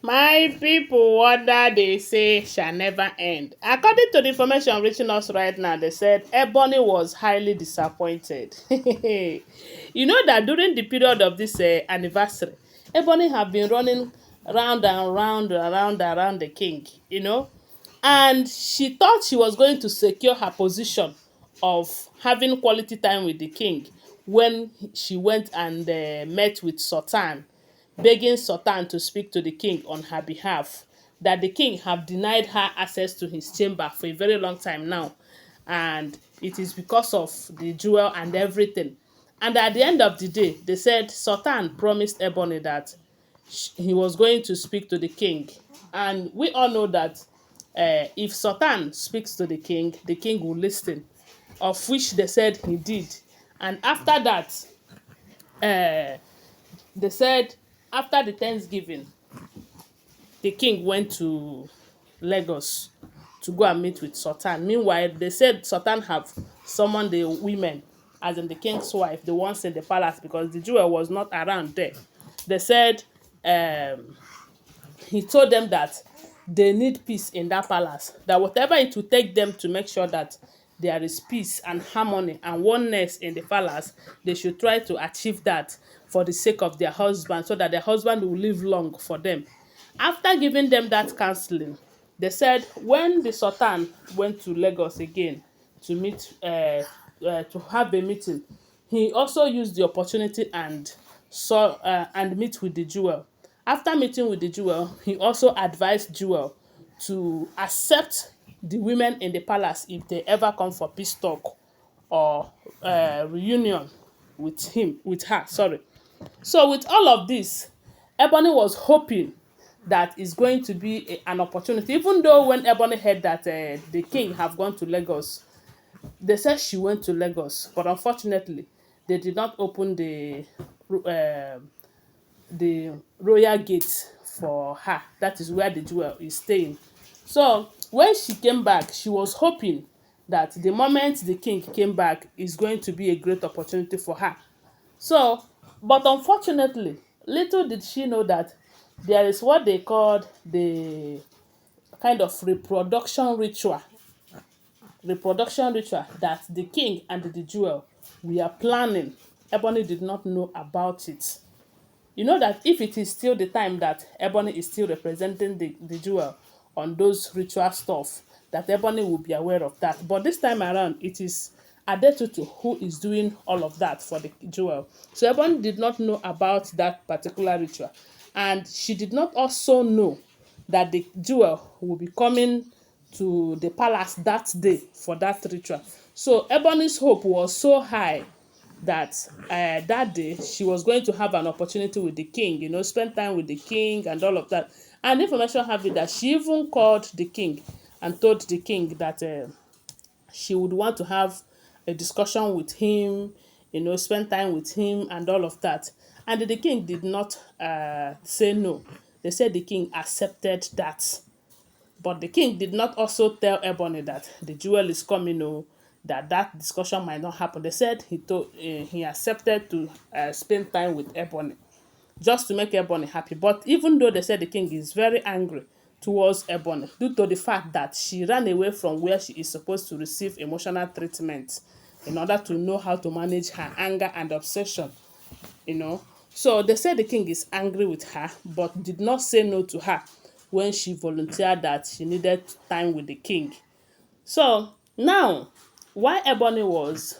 My people, wonder they say shall never end. According to the information reaching us right now, they said Ebony was highly disappointed. You know that during the period of this anniversary, Ebony have been running round and round and round and around the king, and she thought she was going to secure her position of having quality time with the king when she went and met with Sultan, begging Sultan to speak to the king on her behalf, that the king have denied her access to his chamber for a very long time now, and it is because of the jewel and everything. And at the end of the day, they said Sultan promised Ebony that he was going to speak to the king, and we all know that if Sultan speaks to the king will listen, of which they said he did. And after that, uh, they said after the Thanksgiving, the king went to Lagos to go and meet with Sultan. Meanwhile, they said Sultan have summoned the women, as in the king's wife, the ones in the palace, because the jewel was not around there. They said um, he told them that they need peace in that palace, that whatever it will take them to make sure that there is peace and harmony and oneness in the palace, they should try to achieve that for the sake of their husband, so that their husband will live long for them. After giving them that counseling, they said when the Sultan went to Lagos again to meet to have a meeting, he also used the opportunity and saw and meet with the jewel. After meeting with the jewel, he also advised jewel to accept the women in the palace if they ever come for peace talk or reunion with her. Sorry. So with all of this, Ebony was hoping that is going to be an opportunity. Even though when Ebony heard that the king have gone to Lagos, they said she went to Lagos, but unfortunately, they did not open uh, the royal gate for her. That is where the jewel is staying. So when she came back, she was hoping that the moment the king came back is going to be a great opportunity for her. So, but unfortunately, little did she know that there is what they called the kind of reproduction ritual that the king and the jewel we are planning. Ebony did not know about it. You know that if it is still the time that Ebony is still representing the jewel on those ritual stuff, that Ebony will be aware of that. But this time around, it is Adetutu who is doing all of that for the jewel. So Ebony did not know about that particular ritual. And she did not also know that the jewel will be coming to the palace that day for that ritual. So Ebony's hope was so high that that day she was going to have an opportunity with the king, spend time with the king and all of that. And information have it that she even called the king and told the king that she would want to have a discussion with him, spend time with him and all of that. And the king did not say no. They said the king accepted that. But the king did not also tell Ebony that the jewel is coming, that discussion might not happen. They said he accepted to spend time with Ebony just to make Ebony happy. But even though they said the king is very angry towards Ebony due to the fact that she ran away from where she is supposed to receive emotional treatment in order to know how to manage her anger and obsession, you know. So they said the king is angry with her, but did not say no to her when she volunteered that she needed time with the king. So now, while Ebony was,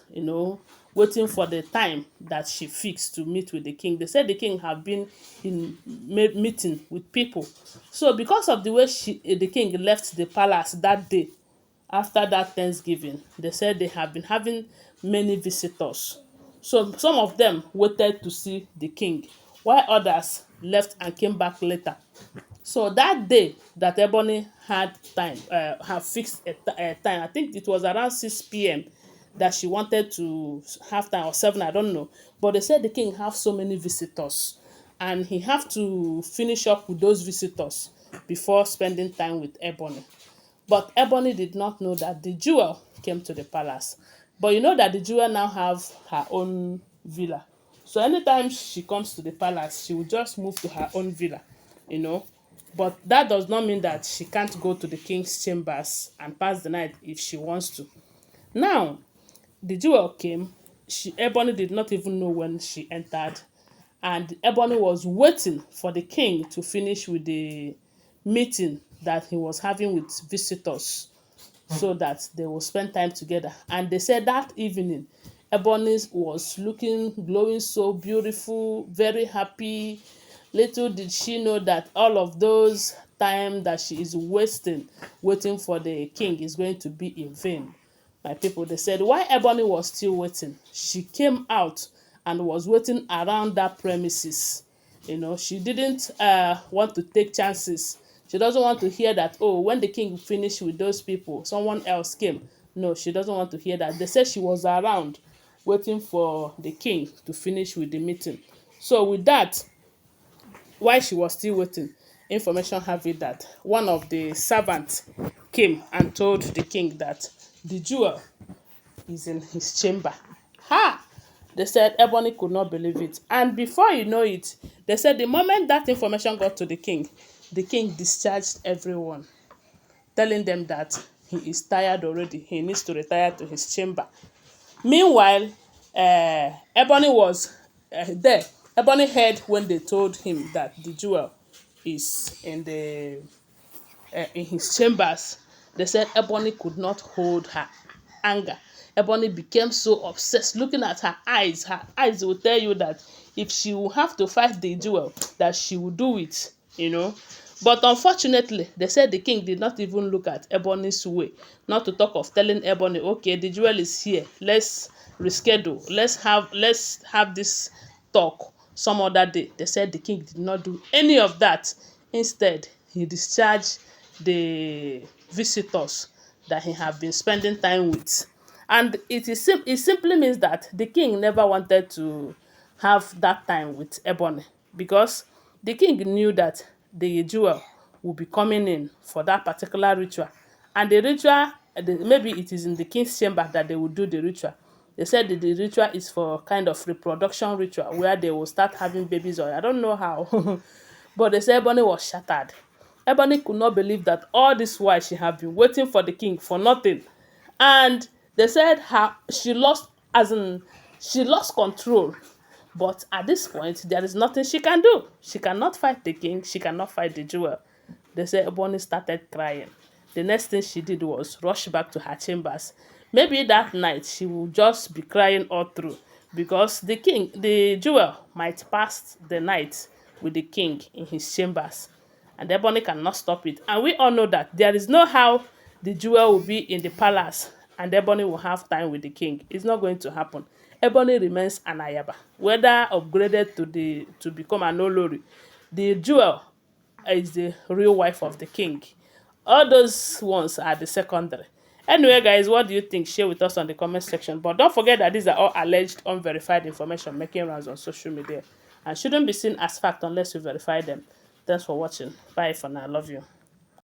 waiting for the time that she fixed to meet with the king, they said the king have been in meeting with people. So because of the way the king left the palace that day, after that Thanksgiving, they said they have been having many visitors. So some of them waited to see the king, while others left and came back later. So that day that Ebony had time, have fixed a time, I think it was around 6 p.m. that she wanted to have time, or 7, I don't know. But they said the king have so many visitors and he have to finish up with those visitors before spending time with Ebony. But Ebony did not know that the jewel came to the palace. But you know that the jewel now have her own villa. So anytime she comes to the palace, she will just move to her own villa, you know. But that does not mean that she can't go to the king's chambers and pass the night if she wants to. Now, the jewel came. Ebony did not even know when she entered, and Ebony was waiting for the king to finish with the meeting that he was having with visitors, so that they will spend time together. And they said that evening, Ebony was looking, glowing so beautiful, very happy. Little did she know that all of those time that she is wasting waiting for the king is going to be in vain. My people, they said while Ebony was still waiting, she came out and was waiting around that premises. She didn't want to take chances. She doesn't want to hear that, oh, when the king finished with those people, someone else came. No, she doesn't want to hear that. They said she was around waiting for the king to finish with the meeting. So with that, while she was still waiting, information have it that one of the servants came and told the king that the jewel is in his chamber. Ha! They said Ebony could not believe it. And before you know it, they said the moment that information got to the king discharged everyone, telling them that he is tired already. He needs to retire to his chamber. Meanwhile, Ebony was there. Ebony heard when they told him that the jewel is in his chambers. They said Ebony could not hold her anger. Ebony became so obsessed. Looking at her eyes will tell you that if she will have to fight the jewel, that she will do it. But unfortunately, they said the king did not even look at Ebony's way. Not to talk of telling Ebony, okay, the jewel is here. Let's reschedule. Let's have this talk some other day. They said the king did not do any of that. Instead, he discharged the visitors that he had been spending time with. And it simply means that the king never wanted to have that time with Ebony, because the king knew that the jewel will be coming in for that particular ritual. And the ritual, maybe it is in the king's chamber that they will do the ritual. They said that the ritual is for kind of reproduction ritual where they will start having babies, or I don't know how. But they said Ebony was shattered. Ebony could not believe that all this while she had been waiting for the king for nothing. And they said she lost control. But at this point, there is nothing she can do. She cannot fight the king. She cannot fight the jewel. They said Ebony started crying. The next thing she did was rush back to her chambers. Maybe that night she will just be crying all through, because the jewel might pass the night with the king in his chambers, and Ebony cannot stop it. And we all know that there is no how the jewel will be in the palace and Ebony will have time with the king. It's not going to happen. Ebony remains an ayaba, whether upgraded to become an olori. The jewel is the real wife of the king. All those ones are the secondary. Anyway, guys, what do you think? Share with us on the comment section. But don't forget that these are all alleged, unverified information making rounds on social media and shouldn't be seen as fact unless you verify them. Thanks for watching. Bye for now. Love you.